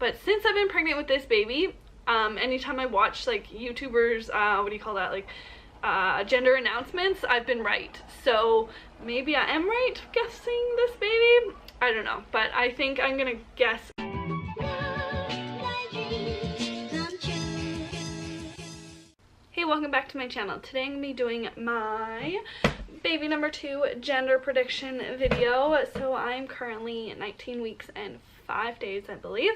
But since I've been pregnant with this baby, anytime I watch like YouTubers, what do you call that, like gender announcements, I've been right. So maybe I am right guessing this baby. I don't know, but I think I'm gonna guess. Hey, welcome back to my channel. Today I'm gonna be doing my baby number 2 gender prediction video. So I'm currently 19 weeks and 5 days, I believe,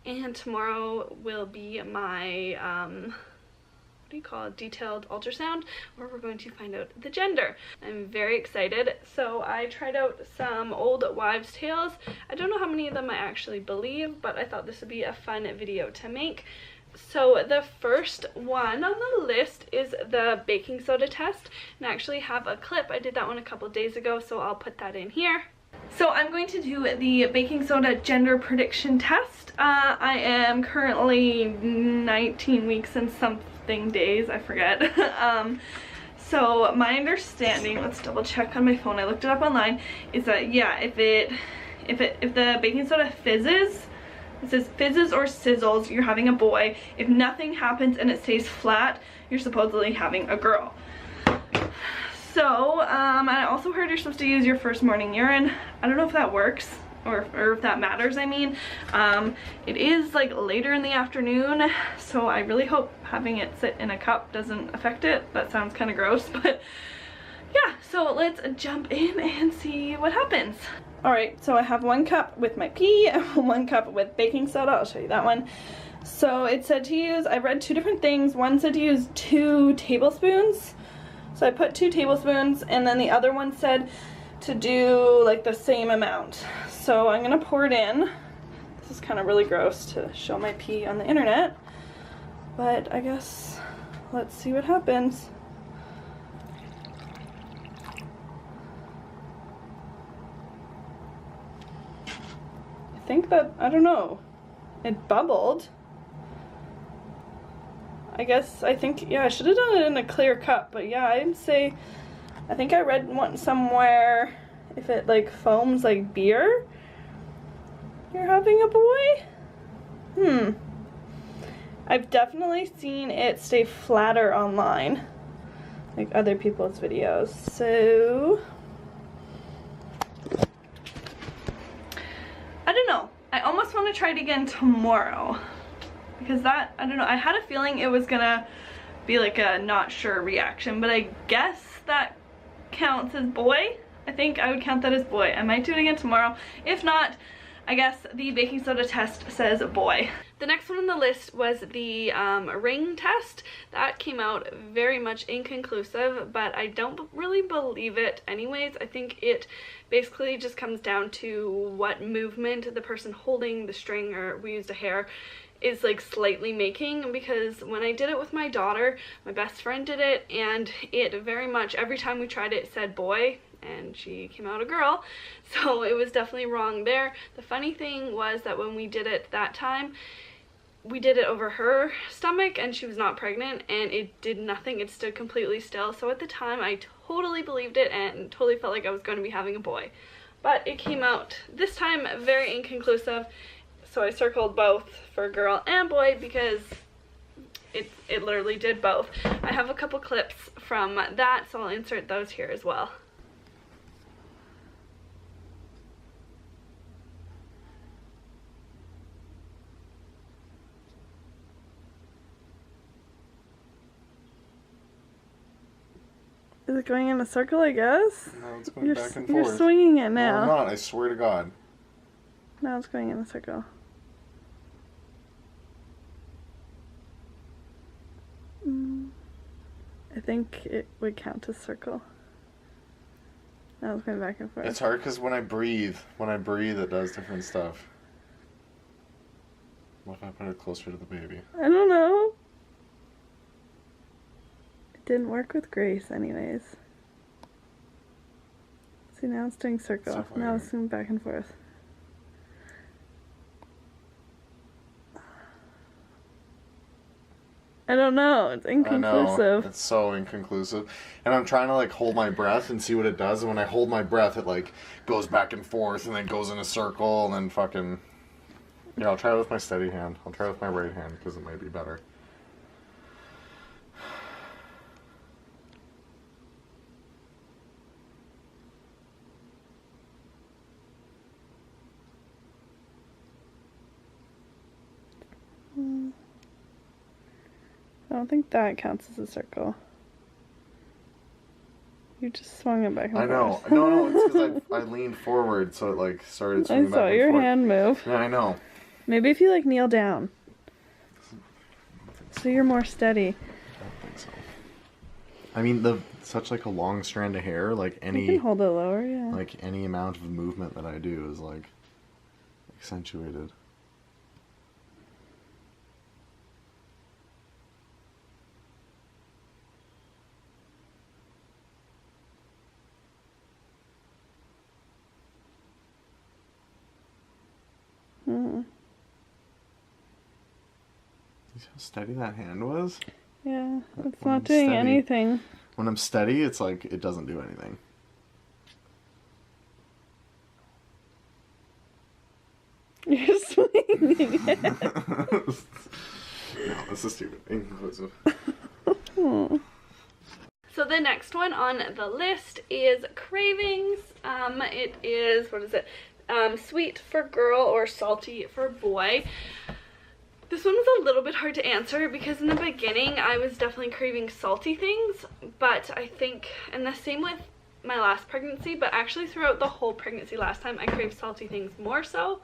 and tomorrow will be my what do you call it, detailed ultrasound, where we're going to find out the gender. I'm very excited. So I tried out some old wives' tales. I don't know how many of them I actually believe, but I thought this would be a fun video to make. So the first one on the list is the baking soda test, and I actually have a clip. I did that one a couple days ago, so I'll put that in here. So I'm going to do the baking soda gender prediction test. I am currently 19 weeks and something days, I forget. So my understanding, let's double check on my phone, I looked it up online, is that yeah, if the baking soda fizzes, it says fizzes or sizzles, you're having a boy. If nothing happens and it stays flat, you're supposedly having a girl. So, I also heard you're supposed to use your first morning urine. I don't know if that works or if that matters, I mean. It is like later in the afternoon, so I really hope having it sit in a cup doesn't affect it. That sounds kind of gross, but yeah, so let's jump in and see what happens. Alright, so I have 1 cup with my pee and 1 cup with baking soda. I'll show you that one. So it said to use, I read 2 different things. One said to use 2 tablespoons. So I put 2 tablespoons, and then the other one said to do like the same amount. So I'm gonna pour it in. This is kind of really gross to show my pee on the internet, but I guess let's see what happens. I think that, I don't know, it bubbled. I guess, I think, yeah, I should have done it in a clear cup, but yeah, I'd say, I think I read one somewhere, if it like foams like beer, you're having a boy? I've definitely seen it stay flatter online, like other people's videos, so I don't know. I almost want to try it again tomorrow. Because that, I don't know, I had a feeling it was gonna be like a not sure reaction, but I guess that counts as boy. I think I would count that as boy. I might do it again tomorrow. If not, I guess the baking soda test says boy. The next one on the list was the ring test. That came out very much inconclusive, but I don't really believe it anyways. I think it basically just comes down to what movement the person holding the string, or we used a hair, is like slightly making, because when I did it with my daughter, my best friend did it, and it very much, every time we tried it said boy, and she came out a girl, so it was definitely wrong there. The funny thing was that when we did it that time, we did it over her stomach and she was not pregnant, and it did nothing. It stood completely still. So at the time I totally believed it and totally felt like I was going to be having a boy, but it came out this time very inconclusive. So I circled both for girl and boy because it literally did both. I have a couple clips from that, so I'll insert those here as well. Is it going in a circle, I guess? No, it's going back and forth. You're swinging it now. No, I'm not, I swear to God. Now it's going in a circle. I think it would count as circle. Now it's going back and forth. It's hard because when I breathe, it does different stuff. What if I put it closer to the baby? I don't know. It didn't work with Grace anyways. See, now it's doing circle. Now it's going back and forth. I don't know. It's inconclusive. I know. It's so inconclusive. And I'm trying to like hold my breath and see what it does. And when I hold my breath, it like goes back and forth and then goes in a circle and then fucking... Yeah, I'll try it with my steady hand. I'll try it with my right hand because it might be better. I don't think that counts as a circle. You just swung it back and forth. I know. No, it's because I leaned forward, so it like started swinging I back saw and your forth. hand move. Yeah, I know. Maybe if you like kneel down. So you're more steady. I don't think so. I mean, such like a long strand of hair, like You can hold it lower, yeah. like any amount of movement that I do is like accentuated. You see how steady that hand was? Yeah, it's When not I'm doing steady. anything. When I'm steady, it's like it doesn't do anything. You're swinging it. No, this is stupid. Inconclusive. So the next one on the list is cravings. It is, what is it? Sweet for girl or salty for boy. This one was a little bit hard to answer because in the beginning I was definitely craving salty things, but I think, and the same with my last pregnancy, but actually throughout the whole pregnancy last time I craved salty things more so,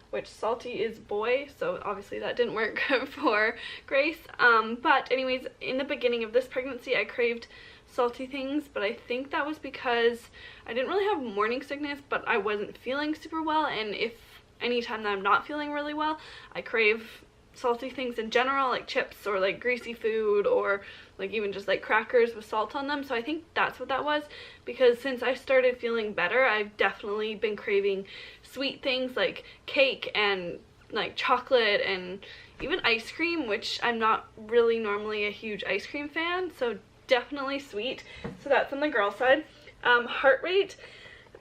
which salty is boy, so obviously that didn't work for Grace. But anyways, in the beginning of this pregnancy I craved salty things, but I think that was because I didn't really have morning sickness, but I wasn't feeling super well, and if anytime that I'm not feeling really well, I crave salty things in general, like chips or like greasy food or like even just like crackers with salt on them. So I think that's what that was, because since I started feeling better, I've definitely been craving sweet things like cake and like chocolate and even ice cream, which I'm not really normally a huge ice cream fan, so definitely sweet. So that's on the girl side. Heart rate,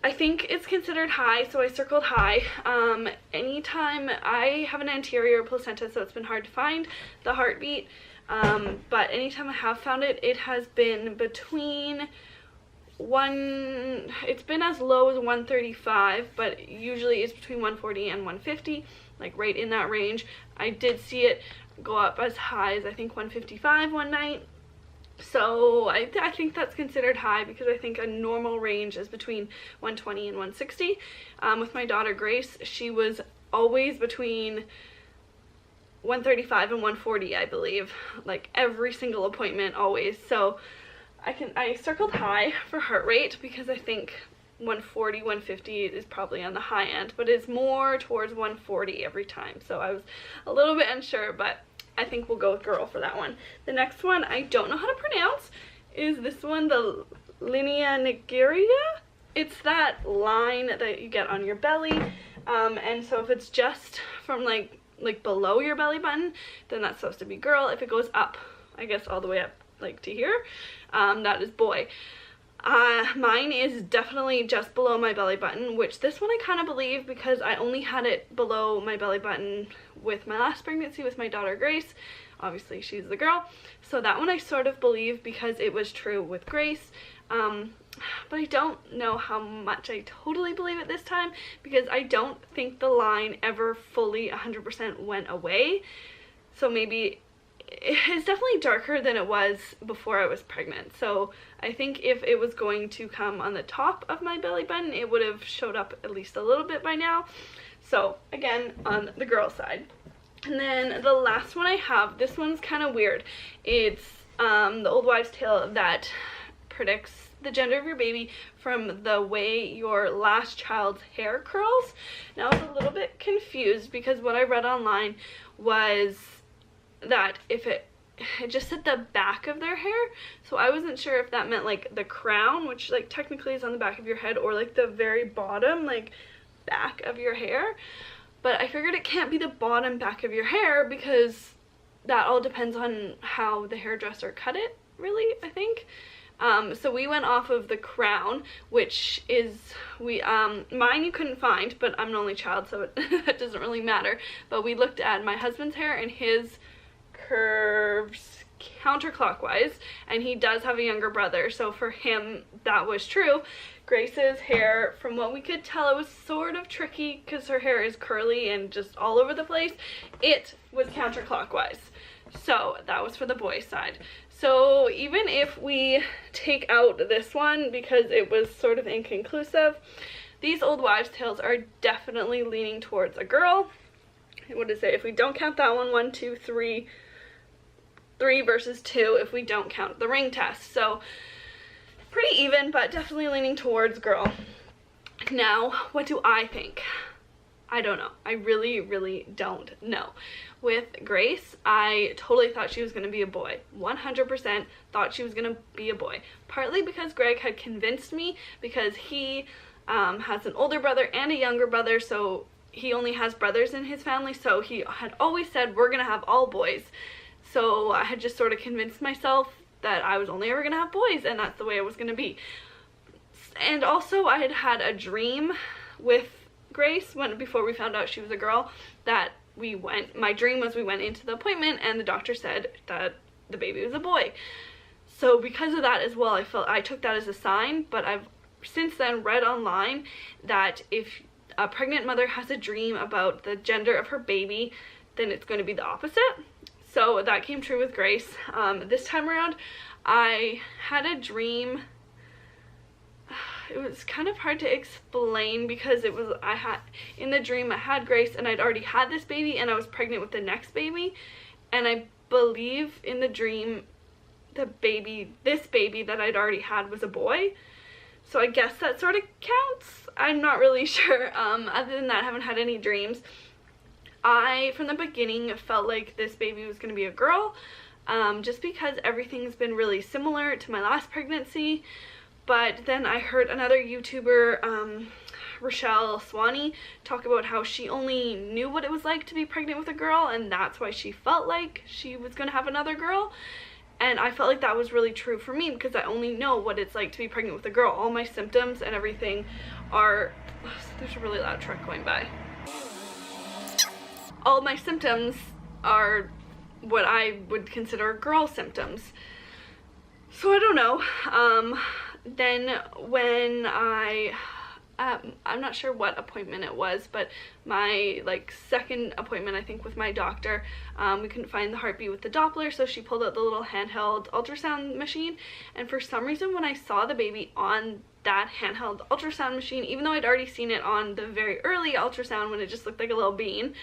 I think it's considered high, so I circled high. Anytime I have an anterior placenta, so it's been hard to find the heartbeat, but anytime I have found it, it has been between it's been as low as 135, but usually it's between 140 and 150, like right in that range. I did see it go up as high as I think 155 one night. So I think that's considered high, because I think a normal range is between 120 and 160. With my daughter Grace, she was always between 135 and 140, I believe, like every single appointment, always. So I circled high for heart rate because I think 140, 150 is probably on the high end, but it's more towards 140 every time. So I was a little bit unsure, but I think we'll go with girl for that one. The next one I don't know how to pronounce is this one, the linea nigeria. It's that line that you get on your belly, and so if it's just from like below your belly button, then that's supposed to be girl. If it goes up, I guess all the way up like to here, that is boy. Mine is definitely just below my belly button, which this one I kind of believe because I only had it below my belly button with my last pregnancy with my daughter Grace. Obviously she's the girl, so that one I sort of believe because it was true with Grace. But I don't know how much I totally believe it this time, because I don't think the line ever fully 100% went away. So maybe it's definitely darker than it was before I was pregnant. So I think if it was going to come on the top of my belly button, it would have showed up at least a little bit by now. So again, on the girl side. And then the last one I have, this one's kind of weird. It's the old wives' tale that predicts the gender of your baby from the way your last child's hair curls. Now I was a little bit confused because what I read online was that if it just said the back of their hair, so I wasn't sure if that meant like the crown, which like technically is on the back of your head, or like the very bottom like back of your hair. But I figured it can't be the bottom back of your hair because that all depends on how the hairdresser cut it, really, I think. So we went off of the crown, which is, mine you couldn't find, but I'm an only child, so it doesn't really matter. But we looked at my husband's hair, and his curves counterclockwise, and he does have a younger brother, so for him that was true. Grace's hair, from what we could tell, it was sort of tricky because her hair is curly and just all over the place. It was counterclockwise, so that was for the boys' side. So even if we take out this one because it was sort of inconclusive, these old wives' tales are definitely leaning towards a girl. What does it say? If we don't count that one, 1, 2, 3, 3 versus 2 if we don't count the ring test. So pretty even, but definitely leaning towards girl. Now, what do I think? I don't know. I really don't know. With Grace, I totally thought she was going to be a boy. 100% thought she was going to be a boy. Partly because Greg had convinced me, because he has an older brother and a younger brother, so he only has brothers in his family, so he had always said we're going to have all boys. So I had just sort of convinced myself that I was only ever going to have boys, and that's the way it was going to be. And also I had had a dream with Grace before we found out she was a girl, that my dream was we went into the appointment and the doctor said that the baby was a boy. So because of that as well, I took that as a sign, but I've since then read online that if a pregnant mother has a dream about the gender of her baby, then it's going to be the opposite. So that came true with Grace. This time around, I had a dream. It was kind of hard to explain because in the dream I had Grace and I'd already had this baby and I was pregnant with the next baby, and I believe in the dream this baby that I'd already had was a boy. So I guess that sort of counts. I'm not really sure. Other than that, I haven't had any dreams. I, from the beginning, felt like this baby was going to be a girl, just because everything's been really similar to my last pregnancy. But then I heard another YouTuber, Rochelle Swanee, talk about how she only knew what it was like to be pregnant with a girl, and that's why she felt like she was going to have another girl. And I felt like that was really true for me because I only know what it's like to be pregnant with a girl. All my symptoms and everything are... There's a really loud truck going by. All my symptoms are what I would consider girl symptoms. So I don't know. Then when I'm not sure what appointment it was, but my second appointment, I think, with my doctor, we couldn't find the heartbeat with the Doppler, so she pulled out the little handheld ultrasound machine, and for some reason when I saw the baby on that handheld ultrasound machine, even though I'd already seen it on the very early ultrasound when it just looked like a little bean,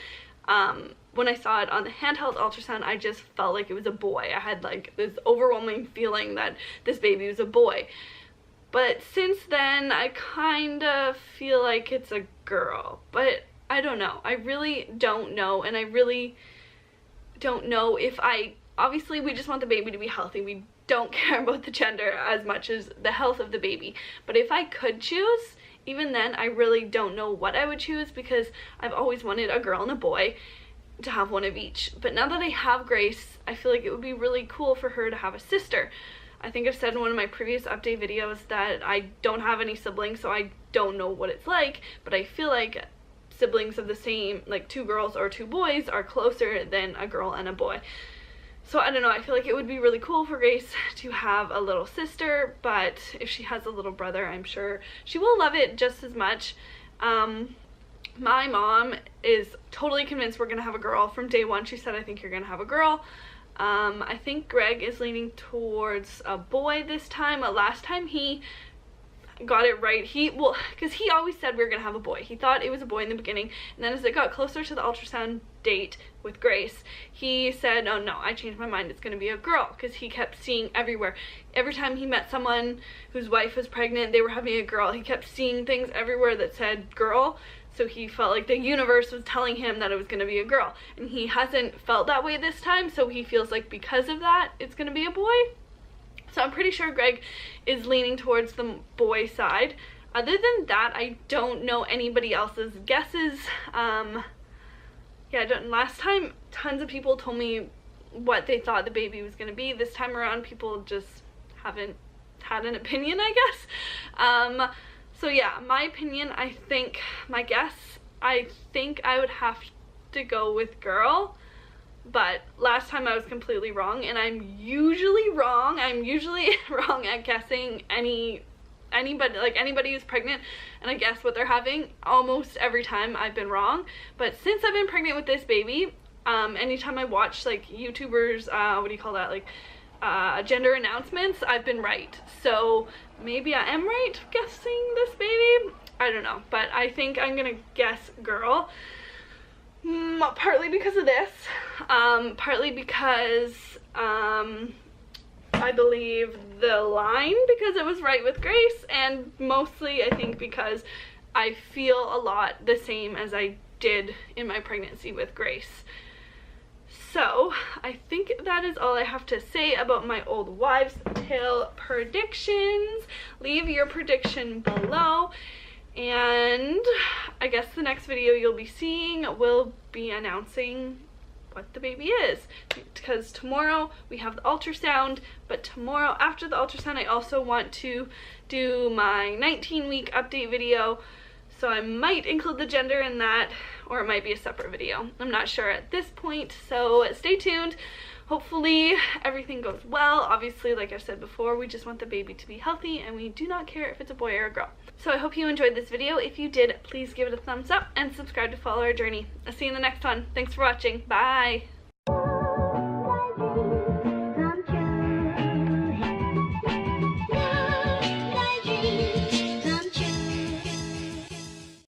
when I saw it on the handheld ultrasound, I just felt like it was a boy. I had this overwhelming feeling that this baby was a boy. But since then, I kind of feel like it's a girl. But I don't know. I really don't know. And I really don't know if obviously, we just want the baby to be healthy. We don't care about the gender as much as the health of the baby. But if I could choose, even then, I really don't know what I would choose, because I've always wanted a girl and a boy, to have one of each. But now that I have Grace, I feel like it would be really cool for her to have a sister. I think I've said in one of my previous update videos that I don't have any siblings, so I don't know what it's like, but I feel like siblings of the same, like 2 girls or 2 boys, are closer than a girl and a boy. So I don't know, I feel like it would be really cool for Grace to have a little sister, but if she has a little brother, I'm sure she will love it just as much. My mom is totally convinced we're gonna have a girl. From day one, she said, I think you're gonna have a girl. I think Greg is leaning towards a boy this time. Last time he got it right, because he always said we were gonna have a boy. He thought it was a boy in the beginning, and then as it got closer to the ultrasound date with Grace, he said, oh no, I changed my mind, it's gonna be a girl, because he kept seeing everywhere. Every time he met someone whose wife was pregnant, they were having a girl. He kept seeing things everywhere that said girl, so he felt like the universe was telling him that it was going to be a girl. And he hasn't felt that way this time, so he feels like because of that, it's going to be a boy. So I'm pretty sure Greg is leaning towards the boy side. Other than that, I don't know anybody else's guesses. Last time, tons of people told me what they thought the baby was going to be. This time around, people just haven't had an opinion, I guess. So yeah, my opinion, I think I would have to go with girl, but last time I was completely wrong, and I'm usually wrong. I'm usually wrong at guessing anybody who's pregnant and I guess what they're having. Almost every time I've been wrong, but since I've been pregnant with this baby, anytime I watch like YouTubers, what do you call that, like gender announcements, I've been right. So maybe I am right guessing this baby, I don't know, but I think I'm gonna guess girl. Partly because of this, partly because I believe the line because it was right with Grace, and mostly I think because I feel a lot the same as I did in my pregnancy with Grace. So I think that is all I have to say about my old wives' tale predictions. Leave your prediction below, and I guess the next video you'll be seeing will be announcing what the baby is, because tomorrow we have the ultrasound, but tomorrow after the ultrasound I also want to do my 19-week update video, so I might include the gender in that, or it might be a separate video. I'm not sure at this point, so stay tuned. Hopefully everything goes well. Obviously, like I said before, we just want the baby to be healthy, and we do not care if it's a boy or a girl. So I hope you enjoyed this video. If you did, please give it a thumbs up and subscribe to follow our journey. I'll see you in the next one. Thanks for watching. Bye!